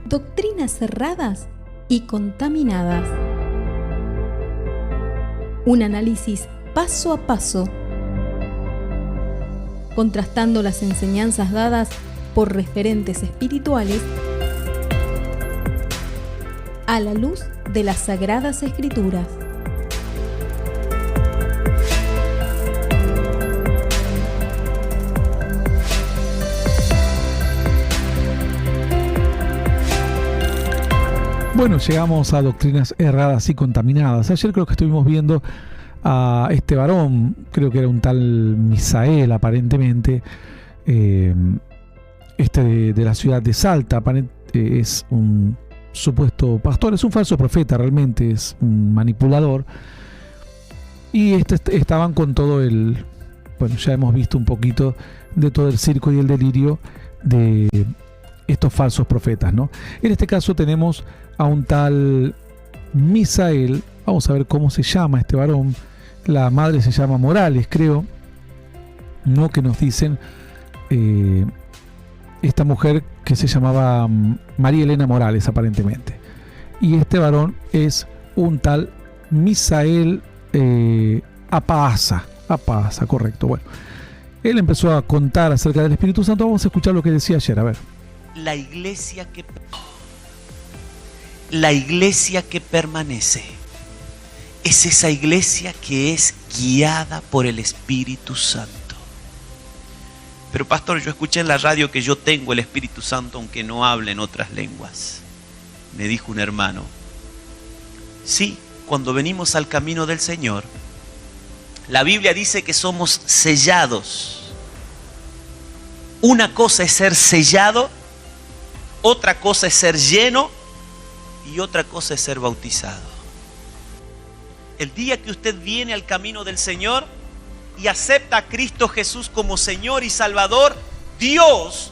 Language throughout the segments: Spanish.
doctrinas erradas y contaminadas. Un análisis paso a paso, contrastando las enseñanzas dadas por referentes espirituales a la luz de las Sagradas Escrituras. Bueno, llegamos a doctrinas erradas y contaminadas. Ayer creo que estuvimos viendo a este varón, creo que era un tal Misael aparentemente, de la ciudad de Salta. Es un supuesto pastor, es un falso profeta, realmente es un manipulador. Y estaban con todo el... Bueno, ya hemos visto un poquito de todo el circo y el delirio de estos falsos profetas, ¿no? En este caso tenemos a un tal Misael. Vamos a ver cómo se llama este varón. La madre se llama Morales, creo, ¿no? Que nos dicen esta mujer que se llamaba María Elena Morales, aparentemente. Y este varón es un tal Misael Apaaza, correcto. Bueno, él empezó a contar acerca del Espíritu Santo. Vamos a escuchar lo que decía ayer, a ver. La iglesia que permanece es esa iglesia que es guiada por el Espíritu Santo. Pero pastor, yo escuché en la radio que yo tengo el Espíritu Santo aunque no hable en otras lenguas. Me dijo un hermano. Sí, cuando venimos al camino del Señor, la Biblia dice que somos sellados. Una cosa es ser sellado, otra cosa es ser lleno y otra cosa es ser bautizado. El día que usted viene al camino del Señor y acepta a Cristo Jesús como Señor y Salvador, Dios,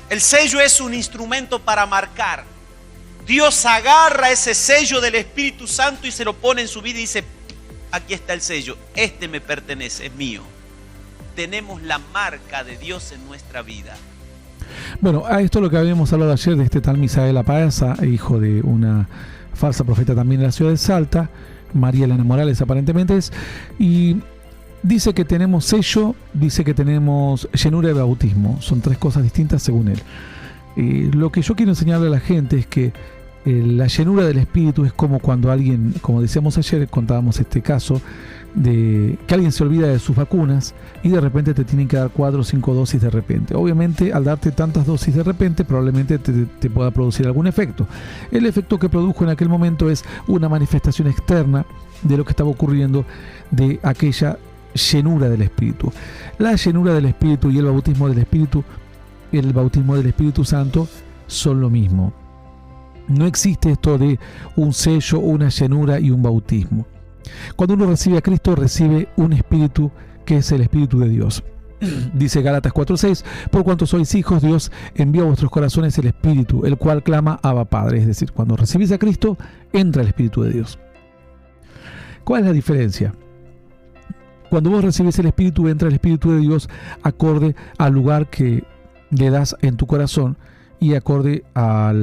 el sello es un instrumento para marcar. Dios agarra ese sello del Espíritu Santo y se lo pone en su vida y dice: aquí está el sello, este me pertenece, es mío. Tenemos la marca de Dios en nuestra vida. Bueno, a esto es lo que habíamos hablado ayer de este tal Misael Apaaza, hijo de una falsa profeta también de la ciudad de Salta, María Elena Morales aparentemente es, y dice que tenemos sello, dice que tenemos llenura de bautismo. Son tres cosas distintas según él. Lo que yo quiero enseñarle a la gente es que la llenura del Espíritu es como cuando alguien, como decíamos ayer, contábamos este caso de que alguien se olvida de sus vacunas y de repente te tienen que dar 4 o 5 dosis de repente. Obviamente, al darte tantas dosis de repente, probablemente te pueda producir algún efecto. El efecto que produjo en aquel momento es una manifestación externa de lo que estaba ocurriendo, de aquella llenura del Espíritu. La llenura del Espíritu y el bautismo del Espíritu Santo son lo mismo. No existe esto de un sello, una llenura y un bautismo. Cuando uno recibe a Cristo, recibe un espíritu que es el Espíritu de Dios. Dice Gálatas 4:6: por cuanto sois hijos, Dios envió a vuestros corazones el Espíritu, el cual clama Abba Padre. Es decir, cuando recibís a Cristo, entra el Espíritu de Dios. ¿Cuál es la diferencia? Cuando vos recibís el Espíritu, entra el Espíritu de Dios acorde al lugar que le das en tu corazón y acorde a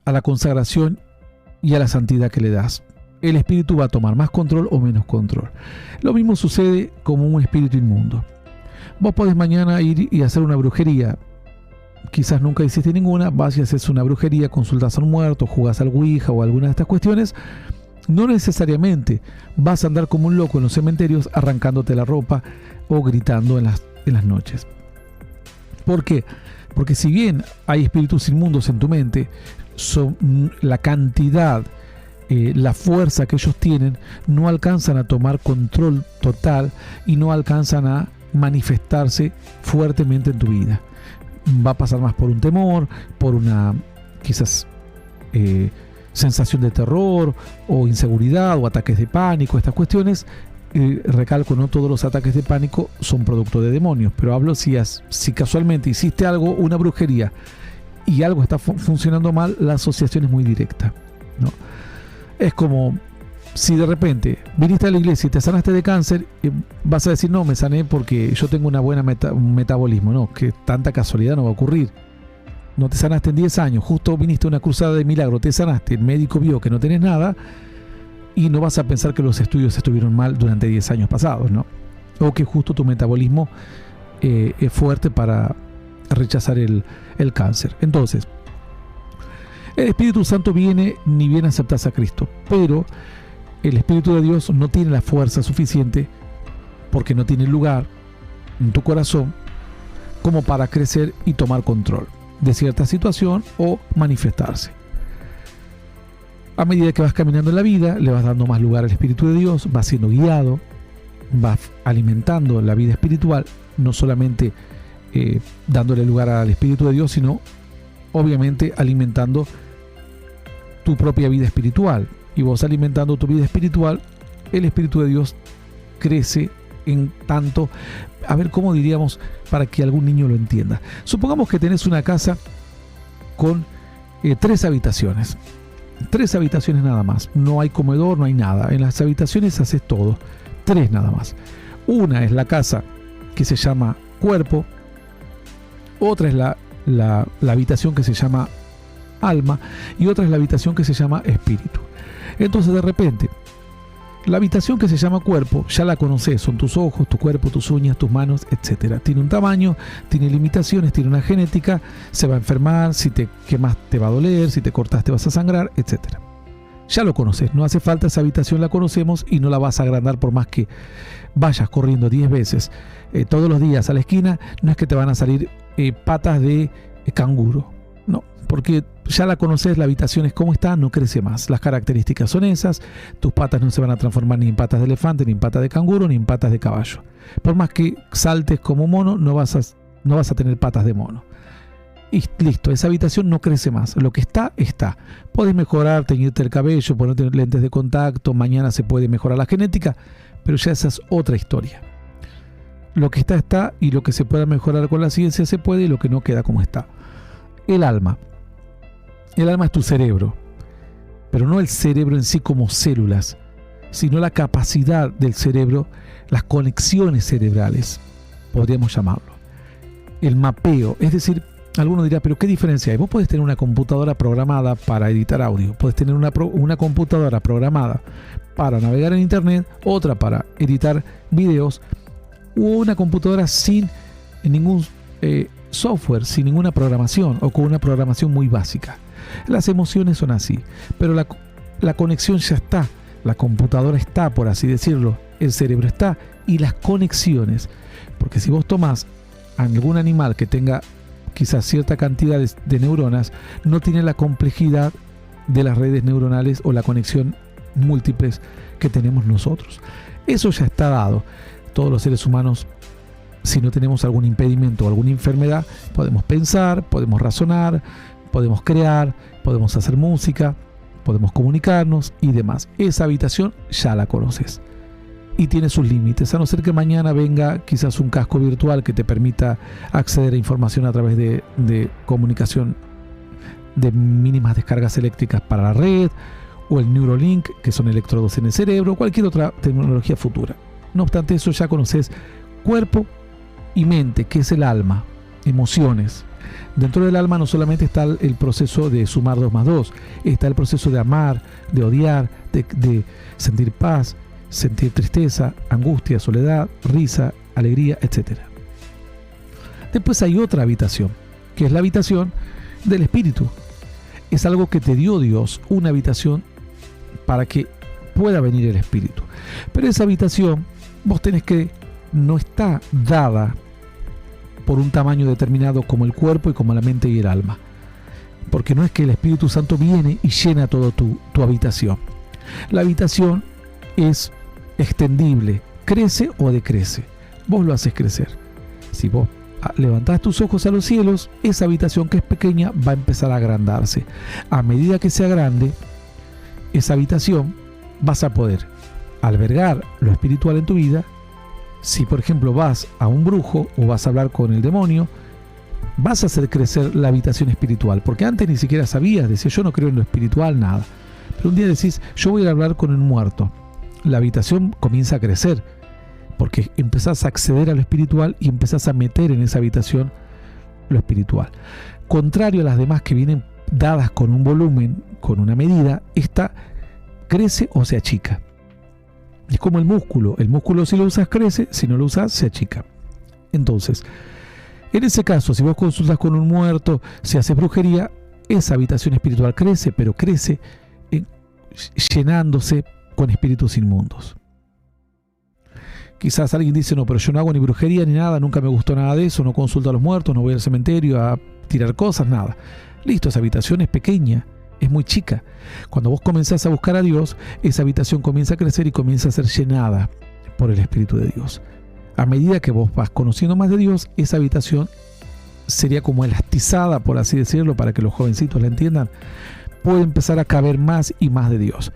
la consagración y a la santidad que le das. El espíritu va a tomar más control o menos control. Lo mismo sucede como un espíritu inmundo. Vos podés mañana ir y hacer una brujería. Quizás nunca hiciste ninguna, vas y haces una brujería, consultas a un muerto, jugás al Ouija o alguna de estas cuestiones. No necesariamente vas a andar como un loco en los cementerios arrancándote la ropa o gritando en las noches. ¿Por qué? Porque si bien hay espíritus inmundos en tu mente, la cantidad, la fuerza que ellos tienen, no alcanzan a tomar control total y no alcanzan a manifestarse fuertemente en tu vida. Va a pasar más por un temor, por una quizás sensación de terror o inseguridad o ataques de pánico. Estas cuestiones, recalco, no todos los ataques de pánico son producto de demonios, pero hablo si casualmente hiciste algo, una brujería, y algo está funcionando mal, la asociación es muy directa, ¿no? Es como si de repente viniste a la iglesia y te sanaste de cáncer, vas a decir: no, me sané porque yo tengo una buena un metabolismo. No, que tanta casualidad no va a ocurrir. no te sanaste en 10 años, justo viniste a una cruzada de milagro, te sanaste, el médico vio que no tenés nada, y no vas a pensar que los estudios estuvieron mal durante 10 años pasados, ¿no? O que justo tu metabolismo es fuerte para rechazar el cáncer. Entonces, el Espíritu Santo viene ni bien aceptas a Cristo, pero el Espíritu de Dios no tiene la fuerza suficiente, porque no tiene lugar en tu corazón como para crecer y tomar control de cierta situación o manifestarse. A medida que vas caminando en la vida, le vas dando más lugar al Espíritu de Dios, vas siendo guiado, vas alimentando la vida espiritual, no solamente dándole lugar al Espíritu de Dios, sino obviamente alimentando tu propia vida espiritual. Y vos alimentando tu vida espiritual, el Espíritu de Dios crece en tanto, a ver cómo diríamos para que algún niño lo entienda. Supongamos que tenés una casa con 3 habitaciones. 3 habitaciones nada más. No hay comedor, no hay nada. En las habitaciones haces todo. 3 nada más. Una es la casa que se llama cuerpo. Otra es la habitación que se llama alma. Y otra es la habitación que se llama espíritu. Entonces de repente, la habitación que se llama cuerpo, ya la conoces, son tus ojos, tu cuerpo, tus uñas, tus manos, etc. Tiene un tamaño, tiene limitaciones, tiene una genética, se va a enfermar, si te quemas te va a doler, si te cortas te vas a sangrar, etc. Ya lo conoces, no hace falta, esa habitación la conocemos y no la vas a agrandar por más que vayas corriendo 10 veces todos los días a la esquina, no es que te van a salir patas de canguro, no, porque ya la conoces, la habitación es como está, no crece más. Las características son esas, tus patas no se van a transformar ni en patas de elefante, ni en patas de canguro, ni en patas de caballo. Por más que saltes como mono, no vas a tener patas de mono. Y listo, esa habitación no crece más. Lo que está, está. Puedes mejorar, teñirte el cabello, ponerte lentes de contacto, mañana se puede mejorar la genética, pero ya esa es otra historia. Lo que está, está, y lo que se pueda mejorar con la ciencia se puede, y lo que no queda como está. El alma. El alma es tu cerebro, pero no el cerebro en sí como células, sino la capacidad del cerebro, las conexiones cerebrales, podríamos llamarlo. El mapeo, es decir, alguno dirá, pero ¿qué diferencia hay? Vos podés tener una computadora programada para editar audio, podés tener una computadora programada para navegar en internet, otra para editar videos, o una computadora sin ningún software, sin ninguna programación, o con una programación muy básica. Las emociones son así, pero la conexión ya está, la computadora está, por así decirlo, el cerebro está, y las conexiones, porque si vos tomás a algún animal que tenga quizás cierta cantidad de neuronas, no tiene la complejidad de las redes neuronales o la conexión múltiples que tenemos nosotros. Eso ya está dado. Todos los seres humanos, si no tenemos algún impedimento o alguna enfermedad, podemos pensar, podemos razonar, podemos crear, podemos hacer música, podemos comunicarnos y demás. Esa habitación ya la conoces y tiene sus límites, a no ser que mañana venga quizás un casco virtual que te permita acceder a información a través de comunicación de mínimas descargas eléctricas para la red, o el Neuralink, que son electrodos en el cerebro, cualquier otra tecnología futura. No obstante eso, ya conoces cuerpo y mente, que es el alma, emociones. Dentro del alma no solamente está el proceso de sumar 2 más 2, está el proceso de amar, de odiar, de sentir paz, sentir tristeza, angustia, soledad, risa, alegría, etc. Después hay otra habitación, que es la habitación del espíritu. Es algo que te dio Dios, una habitación para que pueda venir el espíritu. Pero esa habitación, vos tenés que, no está dada por un tamaño determinado como el cuerpo y como la mente y el alma. Porque no es que el Espíritu Santo viene y llena todo tu habitación. La habitación es extendible, crece o decrece. Vos lo haces crecer. Si vos levantás tus ojos a los cielos, esa habitación que es pequeña va a empezar a agrandarse. A medida que sea grande, esa habitación vas a poder albergar lo espiritual en tu vida. Si por ejemplo vas a un brujo o vas a hablar con el demonio, vas a hacer crecer la habitación espiritual, porque antes ni siquiera sabías, decías yo no creo en lo espiritual, nada. Pero un día decís yo voy a hablar con un muerto, la habitación comienza a crecer, porque empezás a acceder a lo espiritual y empezás a meter en esa habitación lo espiritual. contrario a las demás que vienen dadas con un volumen, con una medida, esta crece o se achica. Es como el músculo si lo usas crece, si no lo usas se achica. Entonces, en ese caso, si vos consultas con un muerto, si haces brujería, esa habitación espiritual crece, pero crece llenándose con espíritus inmundos. Quizás alguien dice, no, pero yo no hago ni brujería ni nada, nunca me gustó nada de eso, no consulto a los muertos, no voy al cementerio a tirar cosas, nada. Listo, esa habitación es pequeña, es muy chica. Cuando vos comenzás a buscar a Dios, esa habitación comienza a crecer y comienza a ser llenada por el Espíritu de Dios. A medida que vos vas conociendo más de Dios, esa habitación sería como elastizada, por así decirlo, para que los jovencitos la entiendan, puede empezar a caber más y más de Dios.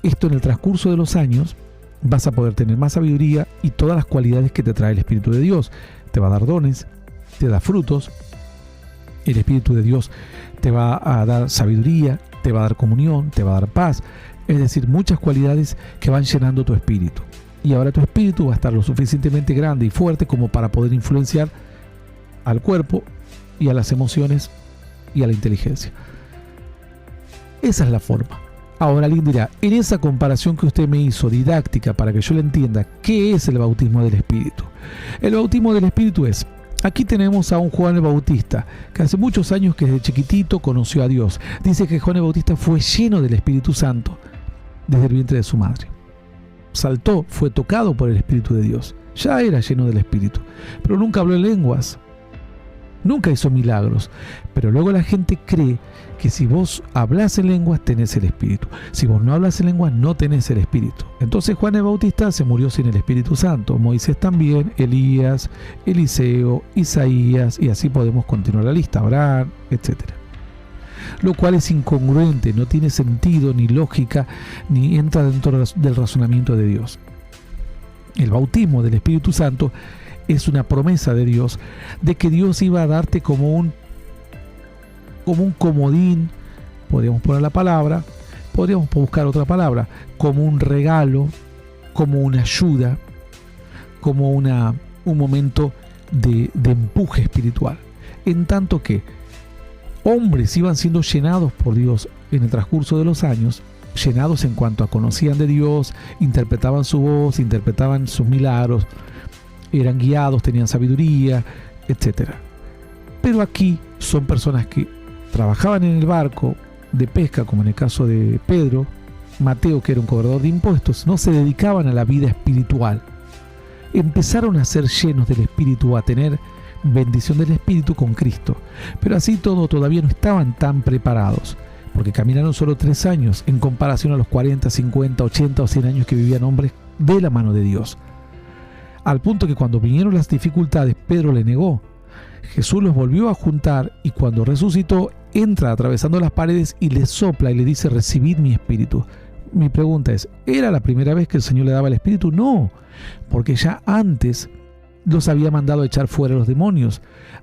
Esto en el transcurso de los años vas a poder tener más sabiduría y todas las cualidades que te trae el Espíritu de Dios. Te va a dar dones, te da frutos, el Espíritu de Dios te va a dar sabiduría, te va a dar comunión, te va a dar paz, es decir, muchas cualidades que van llenando tu espíritu. Y ahora tu espíritu va a estar lo suficientemente grande y fuerte como para poder influenciar al cuerpo y a las emociones y a la inteligencia. Esa es la forma. Ahora alguien dirá, en esa comparación que usted me hizo, didáctica, para que yo le entienda, ¿qué es el bautismo del Espíritu? El bautismo del Espíritu es, aquí tenemos a un Juan el Bautista, que hace muchos años que desde chiquitito conoció a Dios. Dice que Juan el Bautista fue lleno del Espíritu Santo desde el vientre de su madre. Saltó, fue tocado por el Espíritu de Dios. Ya era lleno del Espíritu, pero nunca habló en lenguas. Nunca hizo milagros, pero luego la gente cree que si vos hablas en lenguas tenés el Espíritu. Si vos no hablas en lenguas no tenés el Espíritu. Entonces Juan el Bautista se murió sin el Espíritu Santo. Moisés también, Elías, Eliseo, Isaías, y así podemos continuar la lista, Abraham, etc. Lo cual es incongruente, no tiene sentido ni lógica, ni entra dentro del razonamiento de Dios. El bautismo del Espíritu Santo es una promesa de Dios, de que Dios iba a darte como un comodín, podríamos poner la palabra, podríamos buscar otra palabra, como un regalo, como una ayuda, como un momento de empuje espiritual. En tanto que hombres iban siendo llenados por Dios en el transcurso de los años, llenados en cuanto a conocían de Dios, interpretaban su voz, interpretaban sus milagros, eran guiados, tenían sabiduría, etc. Pero aquí son personas que trabajaban en el barco de pesca, como en el caso de Pedro, Mateo, que era un cobrador de impuestos, no se dedicaban a la vida espiritual. Empezaron a ser llenos del Espíritu, a tener bendición del Espíritu con Cristo. Pero así todo todavía no estaban tan preparados, porque caminaron solo 3 años en comparación a los 40, 50, 80 o 100 años que vivían hombres de la mano de Dios. Al punto que cuando vinieron las dificultades, Pedro le negó. Jesús los volvió a juntar y cuando resucitó, entra atravesando las paredes y le sopla y le dice, recibid mi espíritu. Mi pregunta es, ¿era la primera vez que el Señor le daba el espíritu? No, porque ya antes los había mandado a echar fuera a los demonios,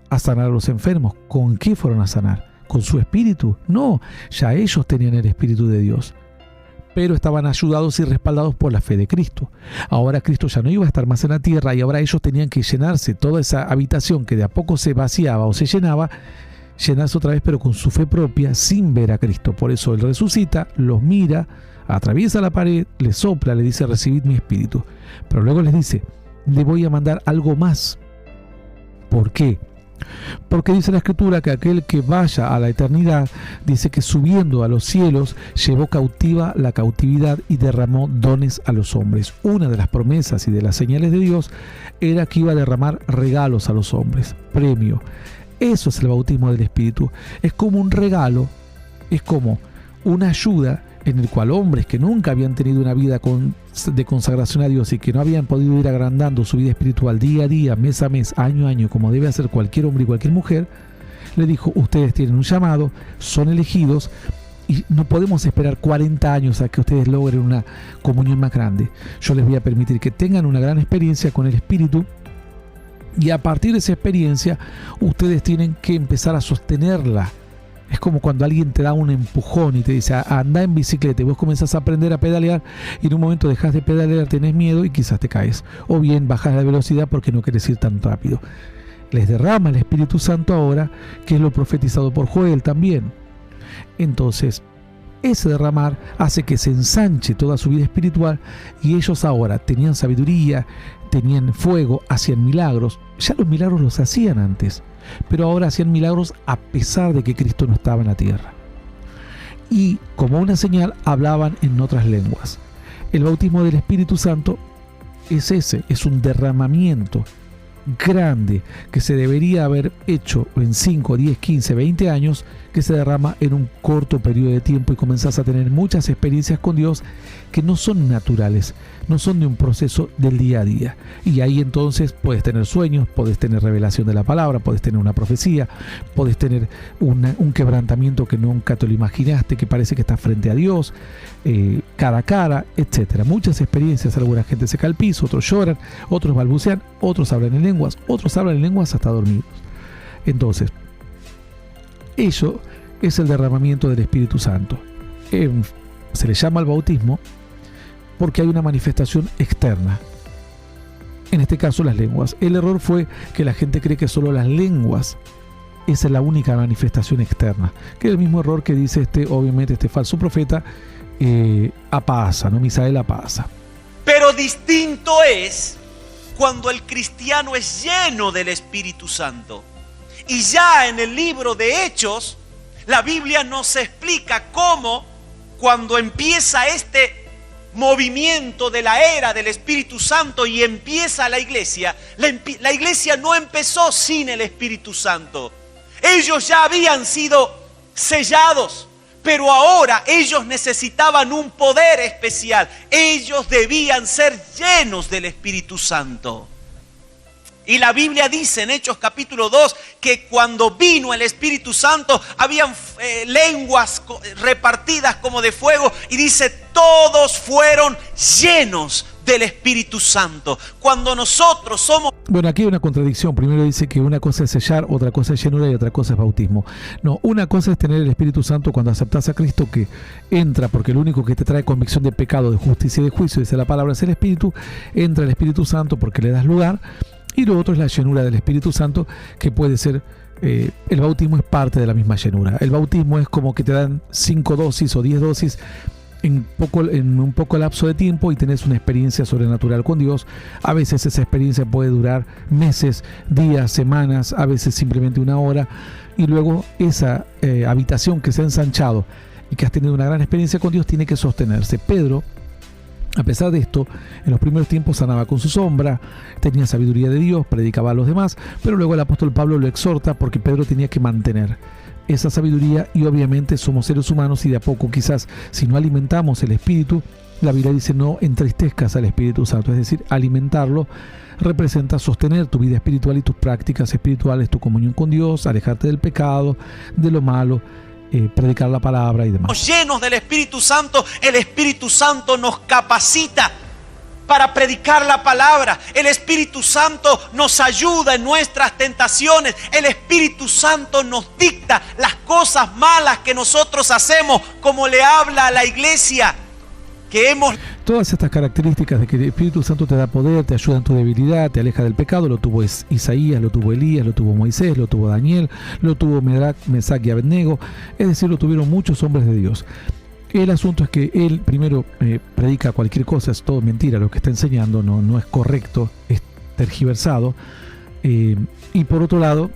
a sanar a los enfermos. ¿Con qué fueron a sanar? ¿Con su espíritu? No, ya ellos tenían el Espíritu de Dios, pero estaban ayudados y respaldados por la fe de Cristo. Ahora Cristo ya no iba a estar más en la tierra y ahora ellos tenían que llenarse toda esa habitación que de a poco se vaciaba o se llenaba, llenarse otra vez pero con su fe propia sin ver a Cristo. Por eso Él resucita, los mira, atraviesa la pared, les sopla, le dice recibid mi espíritu. Pero luego les dice, le voy a mandar algo más. ¿Por qué? Porque dice la Escritura que aquel que vaya a la eternidad, dice que subiendo a los cielos, llevó cautiva la cautividad y derramó dones a los hombres. Una de las promesas y de las señales de Dios era que iba a derramar regalos a los hombres, premio. Eso es el bautismo del Espíritu. Es como un regalo, es como una ayuda en el cual hombres que nunca habían tenido una vida de consagración a Dios y que no habían podido ir agrandando su vida espiritual día a día, mes a mes, año a año, como debe hacer cualquier hombre y cualquier mujer, le dijo, ustedes tienen un llamado, son elegidos y no podemos esperar 40 años a que ustedes logren una comunión más grande. Yo les voy a permitir que tengan una gran experiencia con el Espíritu y a partir de esa experiencia ustedes tienen que empezar a sostenerla. Es como cuando alguien te da un empujón y te dice, anda en bicicleta, y vos comenzás a aprender a pedalear y en un momento dejas de pedalear, tenés miedo y quizás te caes. O bien bajas la velocidad porque no querés ir tan rápido. les derrama el Espíritu Santo ahora, que es lo profetizado por Joel también. Entonces, ese derramar hace que se ensanche toda su vida espiritual, y ellos ahora tenían sabiduría, tenían fuego, hacían milagros. Ya los milagros los hacían antes, pero ahora hacían milagros a pesar de que Cristo no estaba en la tierra. Y como una señal hablaban en otras lenguas. El bautismo del Espíritu Santo es un derramamiento grande que se debería haber hecho en 5, 10, 15, 20 años, que se derrama en un corto periodo de tiempo, y comenzás a tener muchas experiencias con Dios que no son naturales, no son de un proceso del día a día. Y ahí entonces puedes tener sueños, puedes tener revelación de la palabra, puedes tener una profecía, puedes tener un quebrantamiento que nunca te lo imaginaste, que parece que estás frente a Dios, cara a cara, etc. Muchas experiencias. Alguna gente se cae al piso, otros lloran, otros balbucean, otros hablan en lenguas, otros hablan en lenguas hasta dormidos. Entonces, eso es el derramamiento del Espíritu Santo. Se le llama al bautismo porque hay una manifestación externa. En este caso, las lenguas. El error fue que la gente cree que solo las lenguas esa es la única manifestación externa, que es el mismo error que dice obviamente este falso profeta Apasa, ¿no? Misael Apasa. Pero distinto es cuando el cristiano es lleno del Espíritu Santo. Y ya en el libro de Hechos, la Biblia nos explica cómo, cuando empieza este movimiento de la era del Espíritu Santo y empieza la iglesia no empezó sin el Espíritu Santo. Ellos ya habían sido sellados, pero ahora ellos necesitaban un poder especial. Ellos debían ser llenos del Espíritu Santo. Y la Biblia dice en Hechos capítulo 2 que cuando vino el Espíritu Santo habían lenguas repartidas como de fuego, y dice todos fueron llenos del Espíritu Santo. Cuando nosotros somos... Bueno, aquí hay una contradicción. Primero dice que una cosa es sellar, otra cosa es llenura y otra cosa es bautismo. No, una cosa es tener el Espíritu Santo cuando aceptás a Cristo, que entra, porque lo único que te trae convicción de pecado, de justicia y de juicio, dice la palabra, es el Espíritu. Entra el Espíritu Santo porque le das lugar. Y lo otro es la llenura del Espíritu Santo, que puede ser, el bautismo es parte de la misma llenura. El bautismo es como que te dan 5 dosis o 10 dosis en un poco lapso de tiempo, y tenés una experiencia sobrenatural con Dios. A veces esa experiencia puede durar meses, días, semanas, a veces simplemente una hora, y luego esa habitación que se ha ensanchado y que has tenido una gran experiencia con Dios tiene que sostenerse. Pedro, a pesar de esto, en los primeros tiempos sanaba con su sombra, tenía sabiduría de Dios, predicaba a los demás, pero luego el apóstol Pablo lo exhorta porque Pedro tenía que mantener esa sabiduría, y obviamente somos seres humanos y de a poco, quizás si no alimentamos el Espíritu, la Biblia dice no entristezcas al Espíritu Santo, es decir, alimentarlo representa sostener tu vida espiritual y tus prácticas espirituales, tu comunión con Dios, alejarte del pecado, de lo malo, predicar la palabra y demás. Llenos del Espíritu Santo, el Espíritu Santo nos capacita para predicar la palabra. El Espíritu Santo nos ayuda en nuestras tentaciones. El Espíritu Santo nos dicta las cosas malas que nosotros hacemos, como le habla a la iglesia que hemos... Todas estas características de que el Espíritu Santo te da poder, te ayuda en tu debilidad, te aleja del pecado, lo tuvo Isaías, lo tuvo Elías, lo tuvo Moisés, lo tuvo Daniel, lo tuvo Mesac y Abednego, es decir, lo tuvieron muchos hombres de Dios. El asunto es que él primero predica cualquier cosa, es todo mentira lo que está enseñando, no es correcto, es tergiversado, y por otro lado,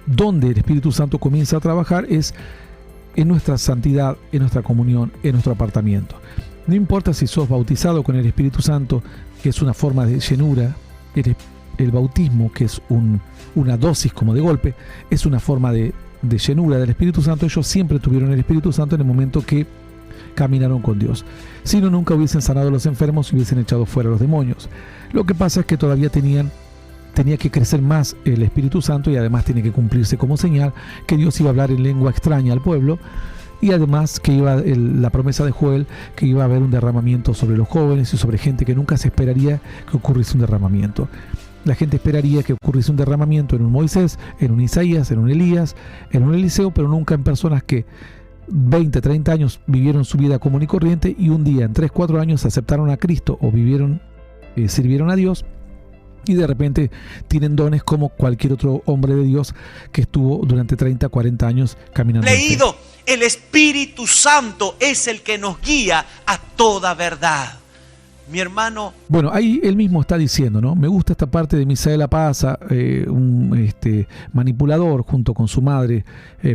donde el Espíritu Santo comienza a trabajar es en nuestra santidad, en nuestra comunión, en nuestro apartamiento. No importa si sos bautizado con el Espíritu Santo, que es una forma de llenura, el bautismo, que es una dosis como de golpe, es una forma de llenura del Espíritu Santo. Ellos siempre tuvieron el Espíritu Santo en el momento que caminaron con Dios. Si no, nunca hubiesen sanado a los enfermos y hubiesen echado fuera a los demonios. Lo que pasa es que todavía tenía que crecer más el Espíritu Santo, y además tiene que cumplirse como señal que Dios iba a hablar en lengua extraña al pueblo, y además que iba la promesa de Joel, que iba a haber un derramamiento sobre los jóvenes y sobre gente que nunca se esperaría que ocurriese un derramamiento. La gente esperaría que ocurriese un derramamiento en un Moisés, en un Isaías, en un Elías, en un Eliseo, pero nunca en personas que 20, 30 años vivieron su vida común y corriente, y un día, en 3, 4 años, aceptaron a Cristo o sirvieron a Dios, y de repente tienen dones como cualquier otro hombre de Dios que estuvo durante 30, 40 años caminando. Leído, el Espíritu Santo es el que nos guía a toda verdad. Mi hermano. Bueno, ahí él mismo está diciendo, ¿no? Me gusta esta parte de Misael Apaza, un manipulador junto con su madre,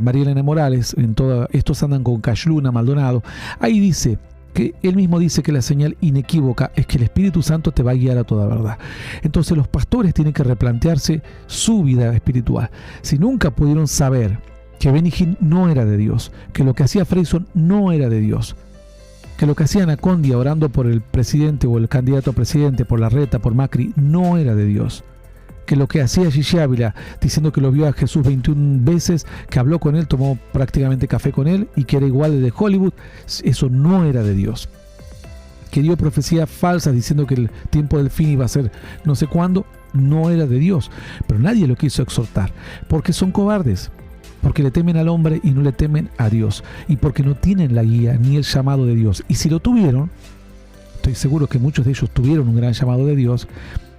María Elena Morales. Estos andan con Cashluna, Maldonado. Ahí dice que él mismo dice que la señal inequívoca es que el Espíritu Santo te va a guiar a toda verdad. Entonces los pastores tienen que replantearse su vida espiritual. Si nunca pudieron saber que Benny Hinn no era de Dios, que lo que hacía Freyson no era de Dios, que lo que hacía Anacondia orando por el presidente o el candidato a presidente, por Larreta, por Macri, no era de Dios, que lo que hacía Gigi Ávila diciendo que lo vio a Jesús 21 veces, que habló con él, tomó prácticamente café con él y que era igual de Hollywood, eso no era de Dios, que dio profecías falsas diciendo que el tiempo del fin iba a ser no sé cuándo, no era de Dios, pero nadie lo quiso exhortar, porque son cobardes, porque le temen al hombre y no le temen a Dios, y porque no tienen la guía ni el llamado de Dios. Y si lo tuvieron, estoy seguro que muchos de ellos tuvieron un gran llamado de Dios,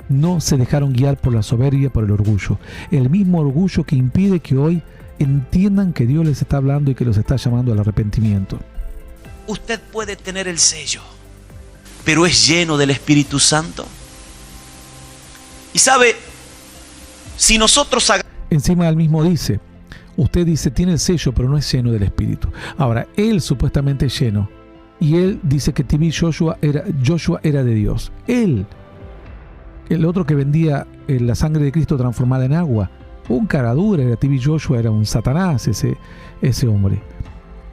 no se dejaron guiar por la soberbia, por el orgullo. El mismo orgullo que impide que hoy entiendan que Dios les está hablando y que los está llamando al arrepentimiento. Usted puede tener el sello, pero es lleno del Espíritu Santo. Y sabe, si nosotros... Encima él mismo dice, usted dice, tiene el sello, pero no es lleno del Espíritu. Ahora, él supuestamente es lleno. Y él dice que TV Joshua era de Dios. Él, el otro que vendía la sangre de Cristo transformada en agua, un cara dura, era TV Joshua, era un Satanás ese hombre.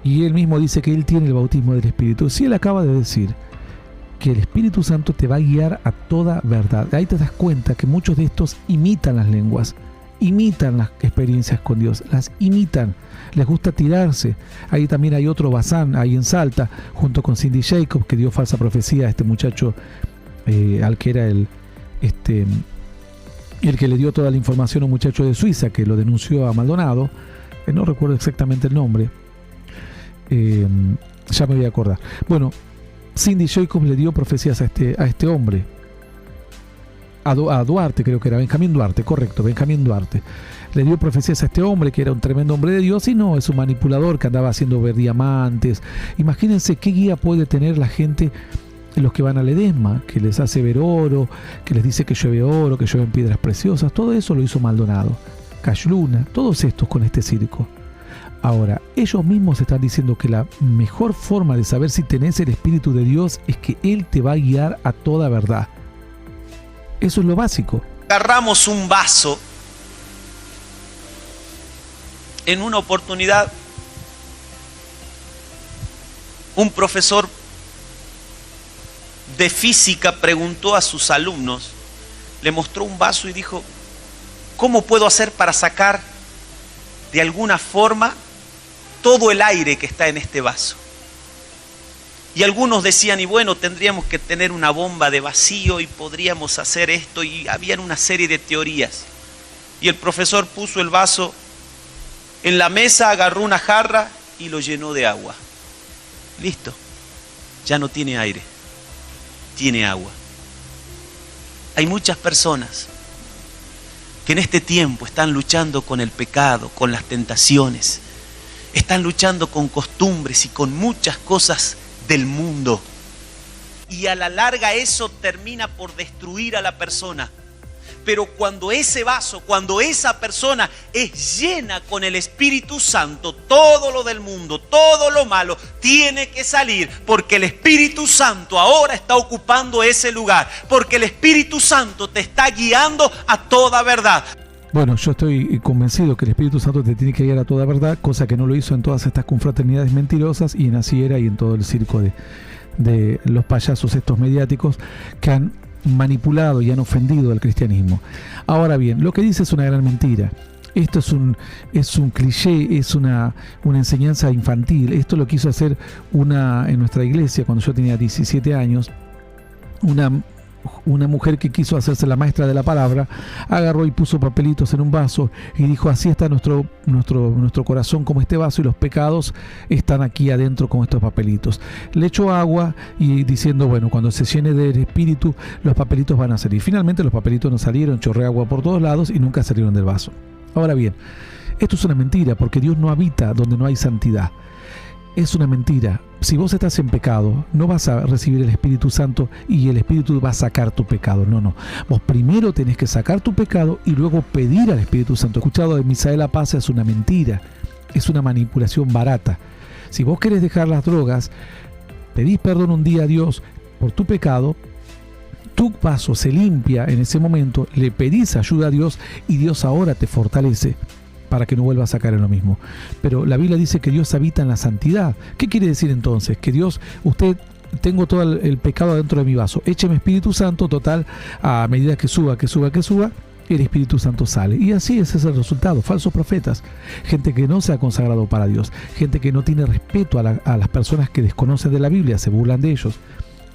Y él mismo dice que él tiene el bautismo del Espíritu. Si él acaba de decir que el Espíritu Santo te va a guiar a toda verdad. Ahí te das cuenta que muchos de estos imitan las lenguas, imitan las experiencias con Dios, las imitan, les gusta tirarse. Ahí también hay otro Bazán, ahí en Salta, junto con Cindy Jacobs, que dio falsa profecía a este muchacho, al que era el que le dio toda la información a un muchacho de Suiza, que lo denunció a Maldonado, no recuerdo exactamente el nombre, ya me voy a acordar. Bueno, Cindy Jacobs le dio profecías a este hombre, a Duarte, creo que era Benjamín Duarte, correcto, Benjamín Duarte. Le dio profecías a este hombre que era un tremendo hombre de Dios y no, es un manipulador que andaba haciendo ver diamantes. Imagínense qué guía puede tener la gente, los que van a Ledesma, que les hace ver oro, que les dice que llueve oro, que llueven piedras preciosas. Todo eso lo hizo Maldonado, Cashluna, todos estos con este circo. Ahora, ellos mismos están diciendo que la mejor forma de saber si tenés el Espíritu de Dios es que Él te va a guiar a toda verdad. Eso es lo básico. Agarramos un vaso. En una oportunidad, un profesor de física preguntó a sus alumnos, le mostró un vaso y dijo, ¿cómo puedo hacer para sacar de alguna forma todo el aire que está en este vaso? Y algunos decían, y bueno, tendríamos que tener una bomba de vacío y podríamos hacer esto, y habían una serie de teorías. Y el profesor puso el vaso en la mesa, agarró una jarra y lo llenó de agua. Listo, ya no tiene aire, tiene agua. Hay muchas personas que en este tiempo están luchando con el pecado, con las tentaciones, están luchando con costumbres y con muchas cosas del mundo, y a la larga eso termina por destruir a la persona. Pero cuando ese vaso, cuando esa persona es llena con el Espíritu Santo, todo lo del mundo, todo lo malo tiene que salir, porque el Espíritu Santo ahora está ocupando ese lugar, porque el Espíritu Santo te está guiando a toda verdad. Bueno, yo estoy convencido que el Espíritu Santo te tiene que guiar a toda verdad, cosa que no lo hizo en todas estas confraternidades mentirosas y en Asiera y en todo el circo de los payasos estos mediáticos que han manipulado y han ofendido al cristianismo. Ahora bien, lo que dice es una gran mentira. Esto es un cliché, es una enseñanza infantil. Esto lo quiso hacer en nuestra iglesia cuando yo tenía 17 años, una una mujer que quiso hacerse la maestra de la palabra, agarró y puso papelitos en un vaso y dijo: así está nuestro corazón como este vaso, y los pecados están aquí adentro con estos papelitos. Le echó agua y diciendo: bueno, cuando se llene del Espíritu, los papelitos van a salir. Finalmente los papelitos no salieron, chorré agua por todos lados y nunca salieron del vaso. Ahora bien, esto es una mentira, porque Dios no habita donde no hay santidad. Es una mentira. Si vos estás en pecado, no vas a recibir el Espíritu Santo y el Espíritu va a sacar tu pecado. No. Vos primero tenés que sacar tu pecado y luego pedir al Espíritu Santo. Escuchado de Misael Apaz, es una mentira. Es una manipulación barata. Si vos querés dejar las drogas, pedís perdón un día a Dios por tu pecado, tu vaso se limpia en ese momento, le pedís ayuda a Dios y Dios ahora te fortalece para que no vuelvas a caer en lo mismo. Pero la Biblia dice que Dios habita en la santidad. ¿Qué quiere decir entonces? Que Dios, tengo todo el pecado dentro de mi vaso, écheme Espíritu Santo, total, a medida que suba, el Espíritu Santo sale. Y así ese es el resultado. Falsos profetas, gente que no se ha consagrado para Dios, gente que no tiene respeto a las personas que desconocen de la Biblia, se burlan de ellos,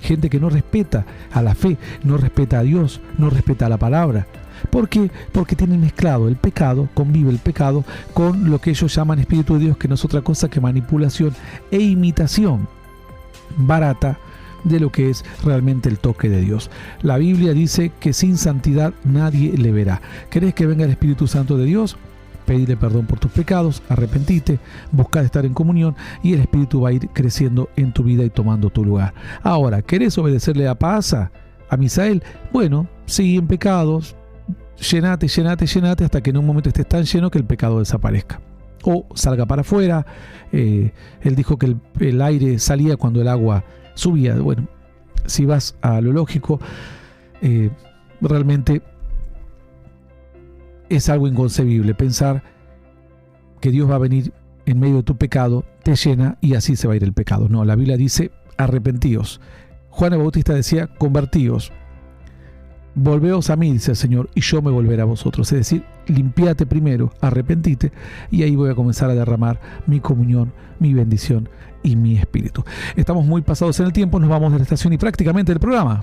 gente que no respeta a la fe, no respeta a Dios, no respeta a la palabra. ¿Por qué? Porque tienen mezclado el pecado, convive el pecado con lo que ellos llaman Espíritu de Dios, que no es otra cosa que manipulación e imitación barata de lo que es realmente el toque de Dios. La Biblia dice que sin santidad nadie le verá. ¿Querés que venga el Espíritu Santo de Dios? Pedile perdón por tus pecados, arrepentite, busca estar en comunión y el Espíritu va a ir creciendo en tu vida y tomando tu lugar. Ahora, ¿querés obedecerle a Paasa, a Misael? Bueno, sigue en pecados, llenate hasta que en un momento estés tan lleno que el pecado desaparezca o salga para afuera. Él dijo que el aire salía cuando el agua subía. Bueno, si vas a lo lógico, realmente es algo inconcebible pensar que Dios va a venir en medio de tu pecado, te llena y así se va a ir el pecado. No, la Biblia dice: arrepentíos. Juan el Bautista decía: convertíos. Volveos a mí, dice el Señor, y yo me volveré a vosotros. Es decir, limpiate primero, arrepentite, y ahí voy a comenzar a derramar mi comunión, mi bendición y mi espíritu. Estamos muy pasados en el tiempo, nos vamos de la estación y prácticamente del programa.